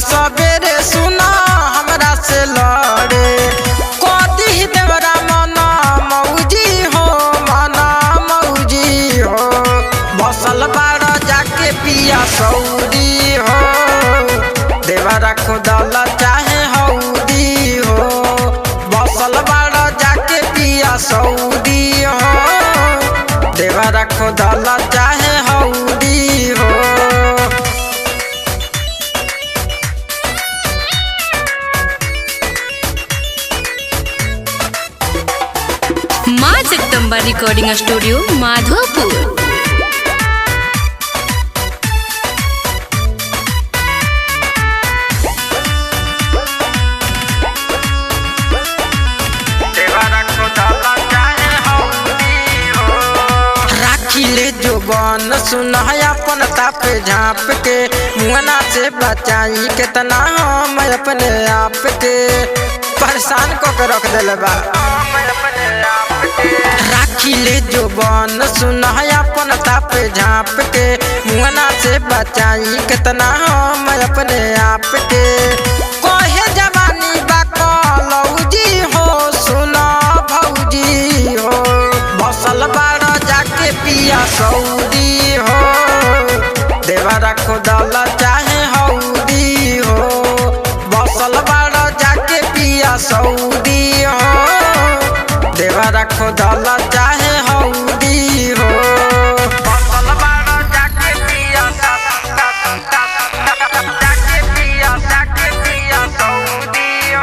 सवेरे सुना हमरा से लड़े कदी देवरा मना मौजी हो बसल बाड़ा जाके पिया सऊदी हो देवरा खुदल चाहे हौदी हो बसल बाड़ा जाके पिया सऊदी हो देवरा खुदल चाहे हौदी हो। माँ जगदम्बा रिकॉर्डिंग स्टूडियो माधोपुर। राखिले जोबन सुना अपन ताप झाँप के मुआना से बचाई कितना हम अपने आप के परेशान को के रख दिल बा। राखिले जोबन सुना अपन ताप झाँप के मुआना से बचाई कितना हम अपने आप के कहे जवानी बा कलौजी हो सुना भौजी हो बसल बाड़ा जाके पिया सऊदी हो देवरा खुदल चाहे हौदी हो बसल बाड़ा जाके पिया सऊदी हो देवरा खुदल चाहे हौदी हो बसल बाड़ा जाके पिया सऊदी हो।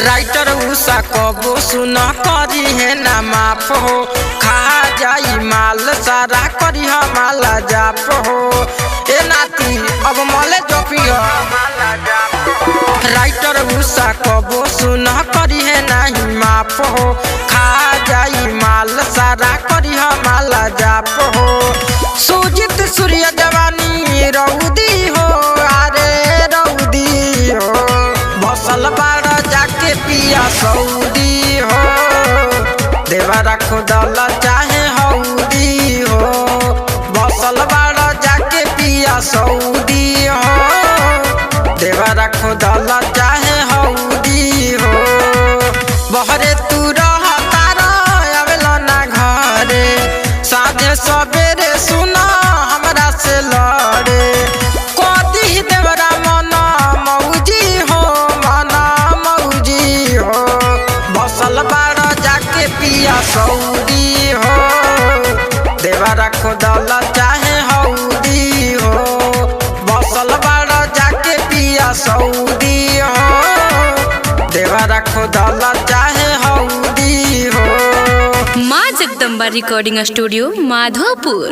राइटर उषा कबो सुना करी है ना माफ हो खा जाई माल सारा करी माला जाप हो ए नाती अब मले जोपियो। राइटर उषा कबो सुना करी है नहीं माफ हो खा जाई माल सारा करी माला जाप हो सुजित सूर्य जवानी रौदी हो अरे रौदी हो बसल बाड़ा जाके पिया सऊदी हो देवरा खुदल चाहे हौदी हो बसल बाड़ा जाके पिया सऊदी हो देवरा खुदल चाहे हौदी हो। बहरे तू रहता आवेला ना घरे साझे सवेरे सुना हमरा से लड़े कदी देवरा मना मौजी हो बसल बाड़ा जाके पिया सऊदी हो देवरा खुदल चाहे हौदी हो बसल बाड़ा जाके पिया सऊदी हो देवरा खुदल चाहे हौदी हो। माँ जगदम्बा रिकॉर्डिंग स्टूडियो माधोपुर।